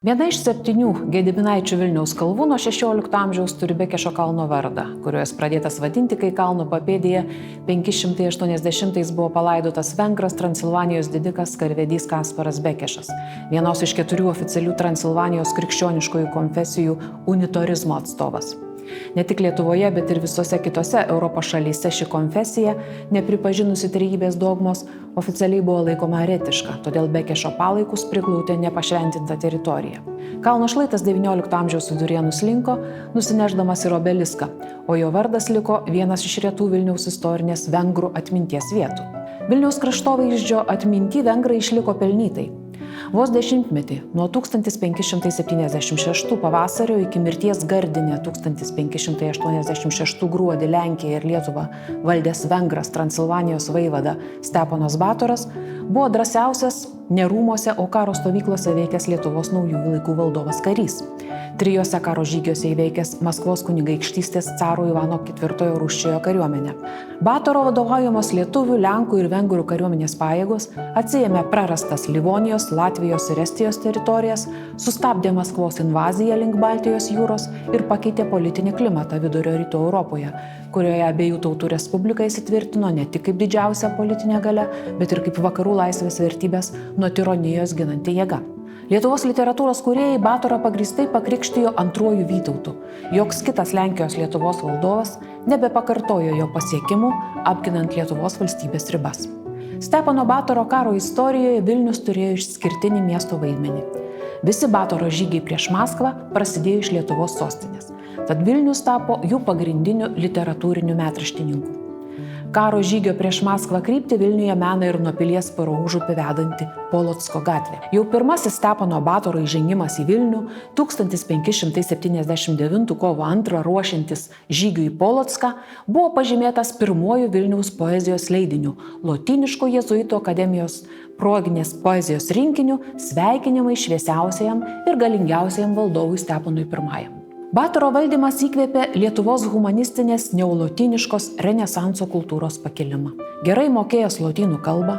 Viena iš 7 Gediminaičių Vilniaus kalvų nuo 16 amžiaus turi Bekešo kalno vardą, kuriuo jis pradėtas vadinti, kai kalno papėdėje 580 buvo palaidotas vengras Transilvanijos didikas karvedys Kasparas Bekešas, vienos iš 4 oficialių Transilvanijos krikščioniškųjų konfesijų unitorizmo atstovas. Ne tik Lietuvoje, bet ir visose kitose Europos šalyse ši konfesija, nepripažinusi trejybės dogmos, oficialiai buvo laikoma eretiška, todėl Bekešo palaikus priglaudė nepašventinta teritorija. Kalno šlaitas XIX amžiaus viduryje nuslinko, nusineždamas ir obeliską, o jo vardas liko vienas iš retų Vilniaus istorinės vengrų atminties vietų. Vilniaus kraštovaizdžio atminty vengrai išliko pelnytai. Vos dešimtmetį, nuo 1576 pavasario iki mirties Gardine 1586 gruodį Lenkiją ir Lietuvą valdęs vengras Transilvanijos vaivada Steponas Batoras buvo drąsiausias ne rūmuose, o karo stovyklose veikęs Lietuvos naujųjų laikų valdovas karys. 3 karo žygiuose įveikęs Maskvos kunigaikštystės caro Ivano IV Rūsčiojo kariuomenę. Batoro vadovaujamos lietuvių, lenkų ir vengrų kariuomenės pajėgos atsiėmė prarastas Livonijos, Latvijos ir Estijos teritorijas, sustabdė Maskvos invaziją link Baltijos jūros ir pakeitė politinį klimatą vidurio rytų Europoje, kurioje abiejų tautų respublika įsitvirtino ne tik kaip didžiausia politinė galia, bet ir kaip vakarų laisvės vertybės nuo tironijos ginanti jėga. Lietuvos literatūros kūrėjai Batorą pagrįstai pakrikštijo antruoju Vytautu. Joks kitas Lenkijos Lietuvos valdovas nebepakartojo jo pasiekimų, apginant Lietuvos valstybės ribas. Stepono Batoro karo istorijoje Vilnius turėjo išskirtinį miesto vaidmenį. Visi Batoro žygiai prieš Maskvą prasidėjo iš Lietuvos sostinės, tad Vilnius tapo jų pagrindiniu literatūriniu metraštininku. Karo žygio prieš Maskvą kryptį Vilniuje mena ir nuo pilies per užupį vedanti Polocko gatvė. Jau pirmasis Stepono Batoro įžengimas į Vilnių 1579 kovo 2 ruošiantis žygiui į Polocką buvo pažymėtas pirmuoju Vilniaus poezijos leidiniu lotynišku Jėzuitų akademijos proginės poezijos rinkiniu Sveikinimai šviesiausiajam ir galingiausiajam valdovui Steponui I. Batoro valdymas įkvėpė Lietuvos humanistinės neolotyniškos renesanso kultūros pakilimą. Gerai mokėjęs lotynų kalbą,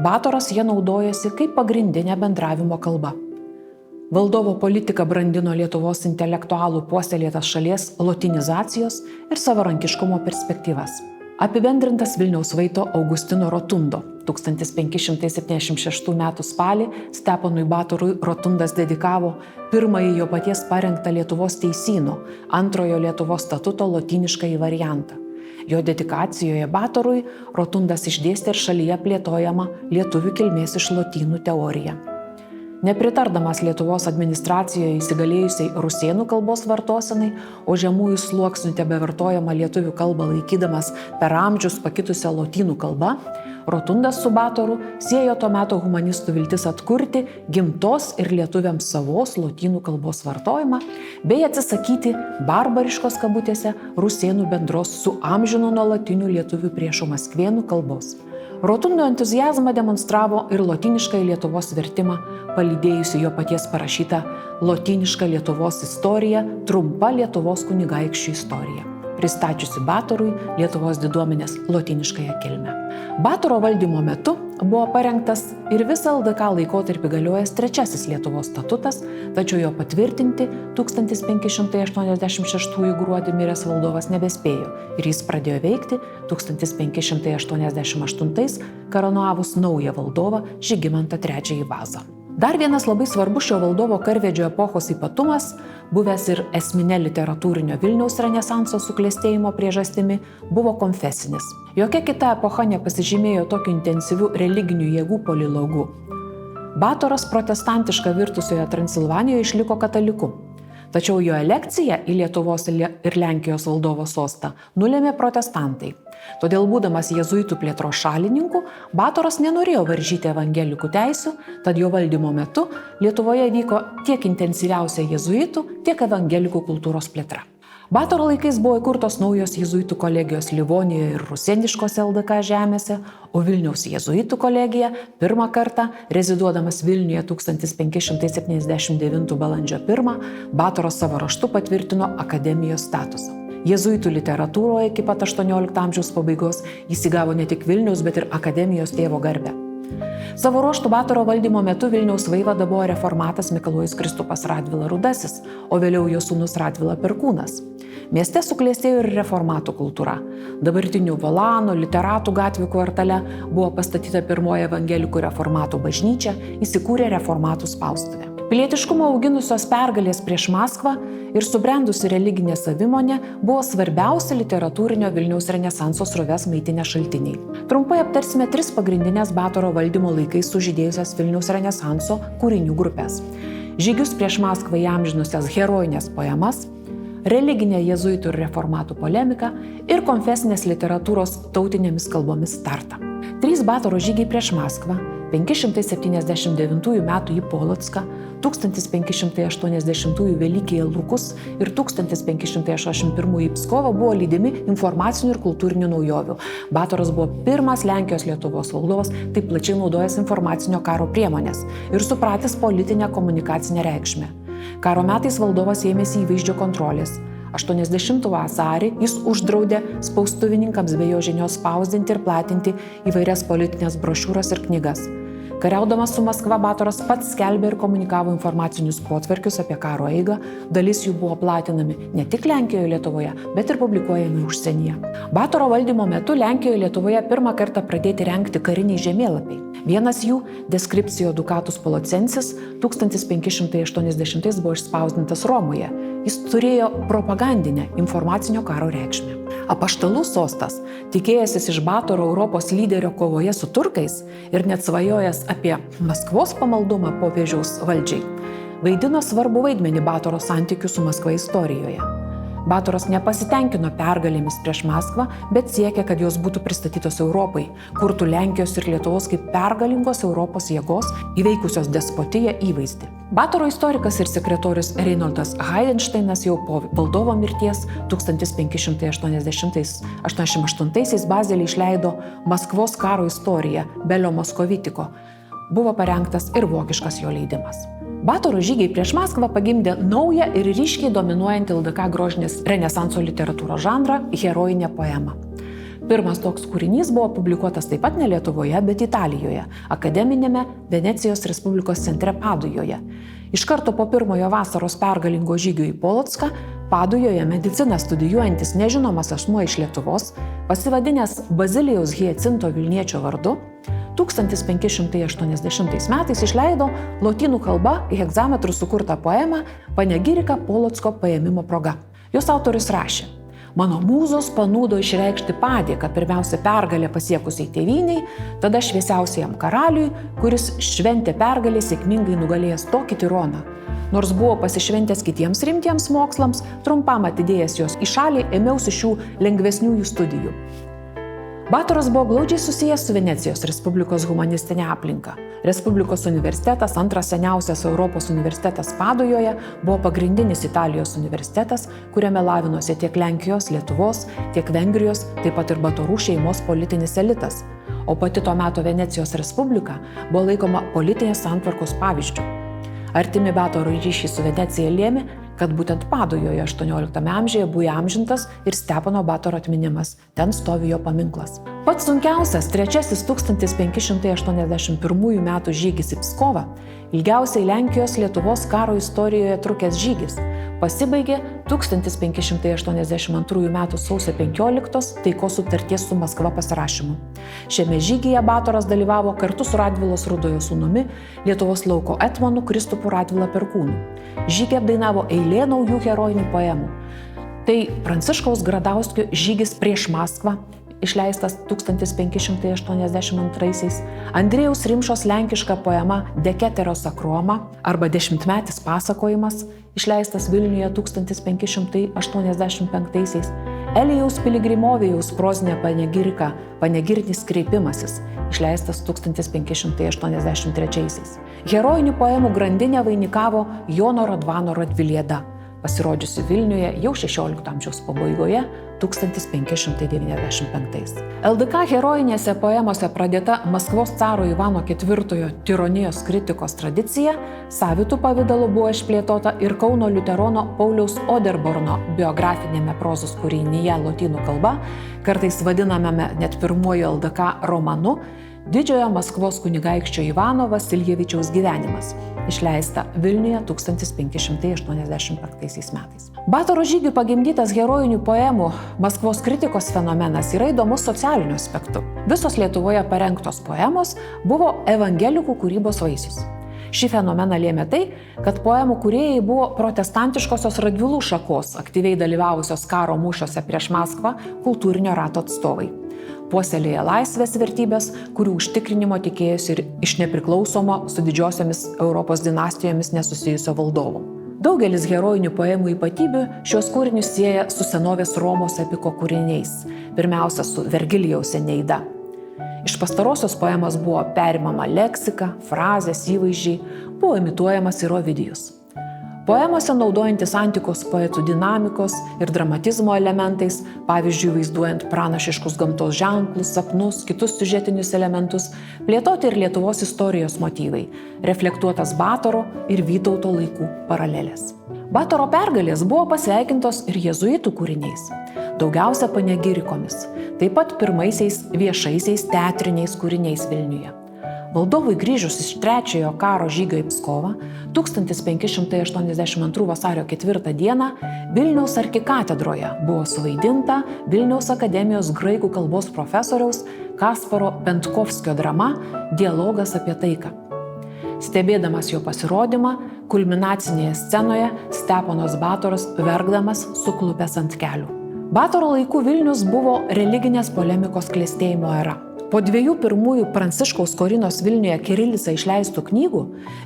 Batoras ją naudojosi kaip pagrindinė bendravimo kalba. Valdovo politika brandino Lietuvos intelektualų puoselėtas šalies lotinizacijos ir savarankiškumo perspektyvas. Apibendrintas Vilniaus vaito Augustino Rotundo 1576 m. spalį Steponui Batorui Rotundas dedikavo pirmąjį jo paties parengtą Lietuvos teisyno, antrojo Lietuvos statuto lotyniškąjį variantą. Jo dedikacijoje Batorui Rotundas išdėstė ir šalyje plėtojama lietuvių kilmės iš lotynų teoriją. Nepritardamas Lietuvos administracijoje įsigalėjusiai rusėnų kalbos vartosenai, o žemųjų sluoksnių tebevartojama lietuvių kalbą laikydamas per amžius pakitusią lotynų kalbą, Rotundas su Batoru siejo to meto humanistų viltis atkurti gimtos ir lietuviams savos lotynų kalbos vartojimą, bei atsisakyti barbariškos kabutėse rusėnų bendros su amžinu nuolatiniu lietuvių priešo maskvėnų kalbos. Rotundo entuziazmą demonstravo ir lotynišką Lietuvos vertimą, palydėjusi jo paties parašytą lotynišką Lietuvos istoriją, trumpa Lietuvos kunigaikščių istorija, pristačiusi Batorui Lietuvos diduomenės lotyniškąją kilmę. Batoro valdymo metu buvo parengtas ir visą LDK laikotarpį galiojęs 3 Lietuvos statutas, tačiau jo patvirtinti 1586 gruodį miręs valdovas nebespėjo ir jis pradėjo veikti 1588 karūnavus naują valdovą Žygimantą III Vazą. Dar vienas labai svarbus šio valdovo karvedžio epochos ypatumas, buvęs ir esminė literatūrinio Vilniaus renesanso suklestėjimo priežastimi, buvo konfesinis. Jokia kita epocha nepasižymėjo tokiu intensyviu religinių jėgų polilogu. Batoras protestantiška virtusioje Transilvanijoje išliko kataliku. Tačiau jo elekciją į Lietuvos ir Lenkijos valdovo sostą nulėmė protestantai. Todėl, būdamas jėzuitų plėtros šalininku, Batoras nenorėjo varžyti evangelikų teisių, tad jo valdymo metu Lietuvoje vyko tiek intensyviausia jėzuitų, tiek evangelikų kultūros plėtra. Batoro laikais buvo įkurtos naujos jėzuitų kolegijos Livonijoje ir rusėniškose LDK žemėse, o Vilniaus jėzuitų kolegija pirmą kartą, reziduodamas Vilniuje 1579 balandžio 1, Batoras savo raštu patvirtino akademijos statusą. Jėzuitų literatūroje iki pat 18 amžiaus pabaigos jis įgavo ne tik Vilniaus, bet ir akademijos tėvo garbę. Savo ruožtu Batoro valdymo metu Vilniaus vaivada buvo reformatas Mikalojus Kristupas Radvila Rudasis, o vėliau jo sūnus Radvila Perkūnas. Mieste suklestėjo ir reformatų kultūra. Dabartinių Volano, Literatų gatvių kvartale buvo pastatyta pirmoji evangelikų reformatų bažnyčia, įsikūrė reformatų spaustuvė. Pilietiškumo auginusios pergalės prieš Maskvą ir subrendusi religinė savimonė buvo svarbiausi literatūrinio Vilniaus renesanso sroves maitinę šaltiniai. Trumpai aptarsime 3 pagrindinės Batoro valdymo laikais sužydėjusias Vilniaus renesanso kūrinių grupės. Žygius prieš Maskvą įamžinusias herojinės poemas, religinė jėzuitų ir reformatų polemika ir konfesinės literatūros tautinėmis kalbomis startą. 3 Batoro žygiai prieš Maskvą 579 metų į Polotską, 1580 Velykiai Lukus ir 1581 į Pskovą buvo lydimi informacinių ir kultūrinių naujovių. Batoras buvo pirmas Lenkijos Lietuvos valdovas, taip plačiai naudojęs informacinio karo priemonės ir supratęs politinę komunikacinę reikšmę. Karo metais valdovas ėmėsi įvaizdžio kontrolės. 80 vasarį jis uždraudė spaustuvininkams be jo žinios spausdinti ir platinti įvairias politinės brošiūras ir knygas. Kariaudamas su Maskva, Batoras pats skelbė ir komunikavo informacinius potvarkius apie karo eigą, dalis jų buvo platinami ne tik Lenkijoje, Lietuvoje, bet ir publikuojami užsienyje. Batoro valdymo metu Lenkijoje, Lietuvoje pirmą kartą pradėti rengti kariniai žemėlapiai. Vienas jų, Descriptio Ducatus Polocensis, 1580 buvo išspausdintas Romoje. Jis turėjo propagandinę informacinio karo reikšmę. Apaštalų sostas, tikėjęsis iš Batoro Europos lyderio kovoje su turkais ir net svajojęs apie Maskvos pamaldumą popiežiaus valdžiai, vaidino svarbų vaidmenį Batoro santykių su Maskva istorijoje. Batoras nepasitenkino pergalėmis prieš Maskvą, bet siekė, kad jos būtų pristatytos Europai, kurtų Lenkijos ir Lietuvos kaip pergalingos Europos jėgos įveikusios despotiją įvaizdį. Batoro istorikas ir sekretorius Reinoldas Heidenšteinas jau po valdovo mirties 1588 Bazelį išleido Maskvos karo istoriją Belio Moskovitiko. Buvo parengtas ir vokiškas jo leidimas. Batoro žygiai prieš Maskvą pagimdė naują ir ryškiai dominuojantį LDK grožinės renesanso literatūros žanrą – herojinę poemą. Pirmas toks kūrinys buvo publikuotas taip pat ne Lietuvoje, bet Italijoje, akademinėme Venecijos Respublikos centre Padujoje. Iš karto po pirmojo vasaros pergalingo žygio į Polotską, Padujoje mediciną studijuojantis nežinomas asmuo iš Lietuvos, pasivadinęs Bazilijaus Hiacinto Vilniečio vardu, 1580 metais išleido lotynų kalba į hegzametrų sukurtą poemą Panegirika Polocko paėmimo proga. Jos autorius rašė: Mano mūzos panūdo išreikšti padėką pirmiausia pergalę pasiekusiai tėvynei, tada šviesiausiajam karaliui, kuris šventė pergalę sėkmingai nugalėjęs tokį tironą. Nors buvo pasišventęs kitiems rimtiems mokslams, trumpam atidėjęs jos į šalį, ėmiausi šių lengvesniųjų studijų. Batoras buvo glaudžiai susijęs su Venecijos Respublikos humanistinė aplinka. Respublikos universitetas, antras seniausias Europos universitetas Padujoje, buvo pagrindinis Italijos universitetas, kuriame lavinosi tiek Lenkijos, Lietuvos, tiek Vengrijos, taip pat ir Batorų šeimos politinis elitas. O pati to meto Venecijos Respublika buvo laikoma politinės santvarkos pavyzdžiu. Artimi Batoro ryšiai su Venecija lėmė, kad būtent Padujoje 18 amžiuje buvo įamžintas ir Stepono Batoro atminimas. Ten stovi jo paminklas. Pats sunkiausias, trečiasis 1581 metų žygis į Pskovą, ilgiausiai Lenkijos Lietuvos karo istorijoje trukęs žygis, pasibaigė 1582 metų sausio 15 taikos sutarties su Maskva pasirašymu. Šiame žygyje Batoras dalyvavo kartu su Radvilos Rudojo sūnumi, Lietuvos lauko etmonu Kristupu Radvila Perkūnu. Žygį apdainavo eilė naujų herojinių poemų. Tai Pranciškaus Gradauskio žygis prieš Maskvą, išleistas 1582, Andriejaus Rimšos lenkiška poema Deketeros akroma arba Dešimtmetis pasakojimas, išleistas Vilniuje 1585, Elijaus Piligrimovijaus prozinė panegirika Panegirinis kreipimasis, išleistas 1583. Herojinių poemų grandinę vainikavo Jono Radvano Radvilieda, pasirodžiusi Vilniuje jau 16 amžiaus pabaigoje 1595. LDK herojinėse poemose pradėta Maskvos caro Ivano IV tironijos kritikos tradicija, savitų pavidalu buvo išplėtota ir Kauno liuterono Pauliaus Oderborno biografinėme prozos kūrinyje lotynų kalba, kartais vadinamame net pirmuoju LDK romanu, Didžiojo Maskvos kunigaikščio Ivano Vasiljevičiaus gyvenimas, išleista Vilniuje 1585 metais. Batoro žygių pagimdytas herojinių poemų Maskvos kritikos fenomenas yra įdomus socialiniu aspektu. Visos Lietuvoje parengtos poemos buvo evangelikų kūrybos vaisius. Šį fenomeną lėmė tai, kad poemų kūrėjai buvo protestantiškosios Radvilų šakos, aktyviai dalyvavusios karo mūšiuose prieš Maskvą kultūrinio rato atstovai. Puoselėję laisvės vertybės, kurių užtikrinimo tikėjosi ir iš nepriklausomo su didžiosiomis Europos dinastijomis nesusijusio valdovo. Daugelis herojinių poemų ypatybių šios kūrinius sieja su senovės Romos epiko kūriniais, pirmiausia su Vergilijaus Eneida. Iš pastarosios poemos buvo perimama leksika, frazės, įvaizdžiai, buvo imituojamas ir Ovidijus. Poemose naudojantis antikos poetų dinamikos ir dramatizmo elementais, pavyzdžiui, vaizduojant pranašiškus gamtos ženklus, sapnus, kitus siužetinius elementus, plėtoti ir Lietuvos istorijos motyvai, reflektuotas Batoro ir Vytauto laikų paralelės. Batoro pergalės buvo pasveikintos ir jėzuitų kūriniais, daugiausia panegirikomis, taip pat pirmaisiais viešaisiais teatriniais kūriniais Vilniuje. Valdovui grįžus iš trečiojo karo žygio į Pskovą 1582 vasario 4 dieną Vilniaus arkikatedroje buvo suvaidinta Vilniaus akademijos graikų kalbos profesoriaus Kasparo Pentkovskio drama Dialogas apie taiką. Stebėdamas jo pasirodymą, kulminacinėje scenoje Steponas Batoras verkdamas suklupęs ant kelių. Batoro laikų Vilnius buvo religinės polemikos klestėjimo era. Po 2 pirmųjų Pranciškaus Korinos Vilniuje kirilica išleistų knygų,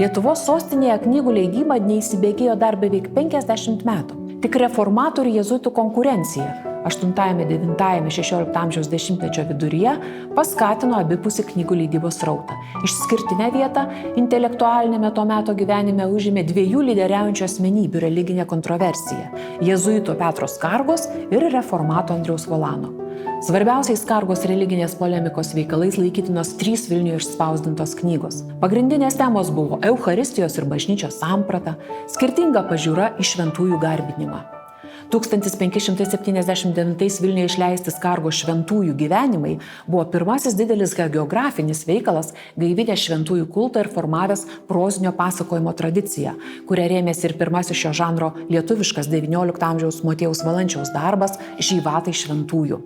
Lietuvos sostinėje knygų leidyba neįsibėgėjo dar beveik 50 metų. Tik reformatų ir jėzuitų konkurencija 8-9-16 amžiaus dešimtmečio viduryje paskatino abipusį knygų leidybos srautą. Išskirtinę vietą intelektualinėme to meto gyvenime užėmė 2 lyderiaujančių asmenybių religinė kontroversija – jėzuito Petro Skargos ir reformato Andriaus Volano. Svarbiausiais Skargos religinės polemikos veikalais laikytinos 3 Vilniuje išspausdintos knygos. Pagrindinės temos buvo Eucharistijos ir bažnyčios samprata, skirtinga pažiūra į šventųjų garbinimą. 1579 Vilniuje išleistas Skargos šventųjų gyvenimai buvo pirmasis didelis hagiografinis veikalas, gaivinęs šventųjų kultą ir formavęs prozinio pasakojimo tradiciją, kuria rėmėsi ir pirmasis šio žanro lietuviškas XIX amžiaus Motiejaus Valančiaus darbas Žyvatai šventųjų.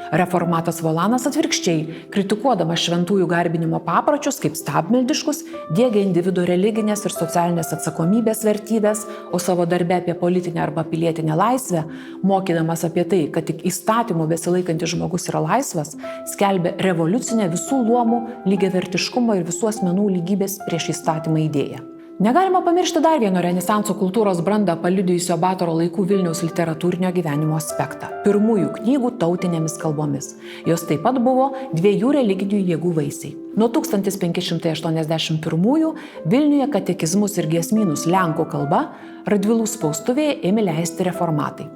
Reformatas Volanas atvirkščiai, kritikuodamas šventųjų garbinimo papročius kaip stabmeldiškus, diegė individo religinės ir socialinės atsakomybės vertybės, o savo darbe apie politinę arba pilietinę laisvę, mokydamas apie tai, kad tik įstatymų besilaikantis žmogus yra laisvas, skelbė revoliucinę visų luomų lygiavertiškumo ir visų asmenų lygybės prieš įstatymą idėją. Negalima pamiršti dar vieno renesanso kultūros brandą paliudijusio Batoro laikų Vilniaus literatūrinio gyvenimo aspektą – pirmųjų knygų tautinėmis kalbomis. Jos taip pat buvo 2 religinių jėgų vaisiai. Nuo 1581 Vilniuje katekizmus ir giesmynus lenkų kalba Radvilų spaustuvėje ėmė leisti reformatai.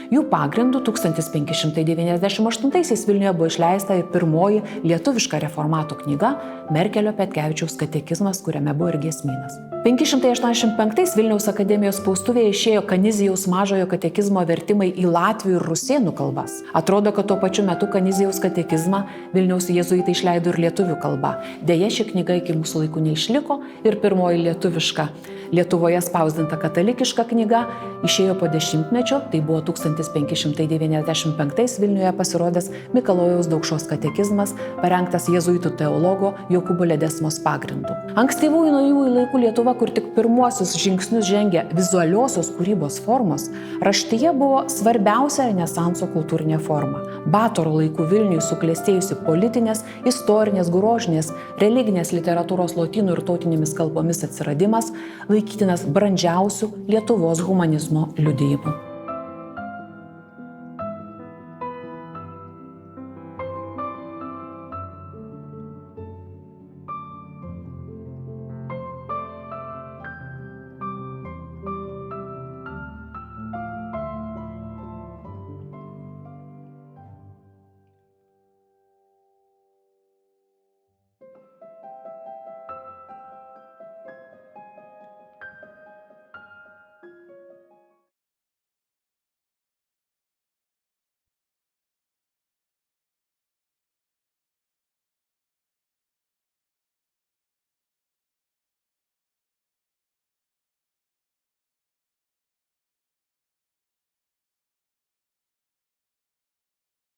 Jų pagrindu 1598 Vilniuje buvo išleista ir pirmoji lietuviška reformatų knyga Merkelio Petkevičiaus katekizmas, kuriame buvo ir giesmynas. 585 Vilniaus akademijos spaustuvėje išėjo Kanizijaus mažojo katekizmo vertimai į latvių ir rusėnų kalbas. Atrodo, kad tuo pačiu metu Kanizijaus katekizmą Vilniaus jėzuitai išleido ir lietuvių kalba. Deja, ši knyga iki mūsų laikų neišliko ir pirmoji lietuviška Lietuvoje spausdinta katalikiška knyga išėjo po 10-mečio, tai buvo 1595 Vilniuje pasirodęs Mikalojaus Daukšos katekizmas, parengtas jėzuitų teologo Jokūbo Ledesmos pagrindu. Ankstyvųjų naujųjų laikų Lietuva, kur tik pirmuosius žingsnius žengė vizualiosios kūrybos formos, raštyje buvo svarbiausia renesanso kultūrinė forma. Batoro laikų Vilniuje suklestėjusi politinės, istorinės, grožinės, religinės literatūros lotynų ir tautinėmis kalbomis atsiradimas laikytinas brandžiausių Lietuvos humanizmo liudijimu.